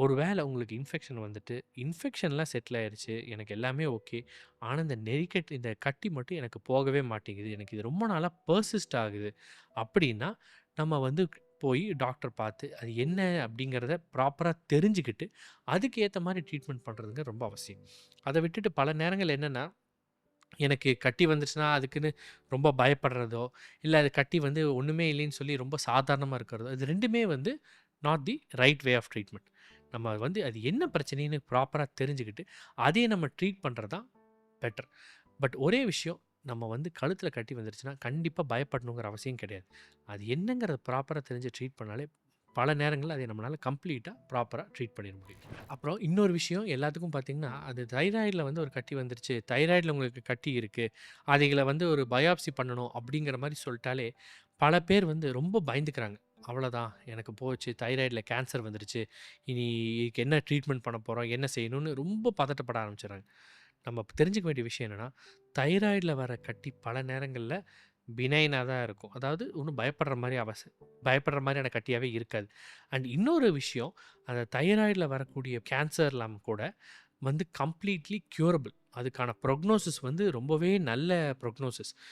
ஒரு வேளை உங்களுக்கு இன்ஃபெக்ஷன் வந்துட்டு, இன்ஃபெக்ஷன்லாம் செட்டில் ஆயிருச்சு. எனக்கு எல்லாமே ஓகே. ஆனா, இந்த கட்டி மட்டும் எனக்கு போகவே மாட்டேங்குது. எனக்கு இது ரொம்ப நாளா பெர்சிஸ்ட் ஆகுது. அப்படின்னா, நம்ம வந்து போய் டாக்டர் பார்த்து, அது என்ன அப்படிங்கிறத ப்ராப்பரா தெரிஞ்சுக்கிட்டு, அதுக்கு ஏத்த மாரி ட்ரீட்மெண்ட் பண்றதுங்க ரொம்ப அவசியம். அத விட்டுட்டு பல நேரங்கள் என்னன்னா, எனக்கு கட்டி வந்துருச்சுன்னா, அதுக்குன்னு ரொம்ப பயப்படுறதோ, இல்ல அது கட்டி வந்து ஒண்ணுமே இல்லைன்னு சொல்லி ரொம்ப சாதாரணமா இருக்கிறதோ, இது 2மே வந்து not the right way of treatment. நம்ம வந்து அது என்ன பிரச்சனைன்னு ப்ராப்பரா தெரிஞ்சுக்கிட்டு, அதையே நம்ம ட்ரீட் பண்றது தான் பெட்டர். பட் ஒரே விஷயம், நம்ம வந்து கழுத்தில கட்டி வந்துருச்சுன்னா, கண்டிப்பா பயப்படணுங்கிற அவசியம் கிடையாது. அது என்னங்கிறத ப்ராப்பரா தெரிஞ்சு ட்ரீட் பண்ணாலே, பல நேரங்கள்ல அதை நம்மளால கம்ப்ளீட்டா, ப்ராப்பரா ட்ரீட் பண்ணிற முடியும். அப்புறம் இன்னொரு விஷயம் எல்லாத்துக்கும் பார்த்தீங்கன்னா, அது தைராய்டுல வந்து ஒரு கட்டி வந்துருச்சு. தைராய்டுல உங்களுக்கு கட்டி இருக்கு. அதுகள வந்து ஒரு பயாப்சி பண்ணணும் அப்படிங்கிற மாரி சொல்ட்டாலே, பல பேர் வந்து ரொம்ப பயந்துக்கிறாங்க. அவ்வளோதான் எனக்கு போச்சு. தைராய்டுல கேன்சர் வந்துருச்சு. இனி இதுக்கு என்ன ட்ரீட்மெண்ட் பண்ண போறோம்? என்ன செய்யணும்னு ரொம்ப பதட்டப்பட ஆரம்பிச்சுடுறாங்க. நம்ம தெரிஞ்சுக்க வேண்டிய விஷயம் என்னன்னா, தைராய்டுல வர கட்டி பல நேரங்கள்ல பினைனா தான் இருக்கும். அதாவது ஒண்ணும் பயப்படுற மாரியான கட்டியாவே இருக்காது. அண்ட் இன்னொரு விஷயம், அந்த தைராய்டுல வரக்கூடிய கேன்சர்லாம் கூட வந்து கம்ப்ளீட்லி க்யூரபிள். அதுக்கான புரோக்னோசிஸ் வந்து ரொம்பவே நல்ல புரோக்னோசிஸ்.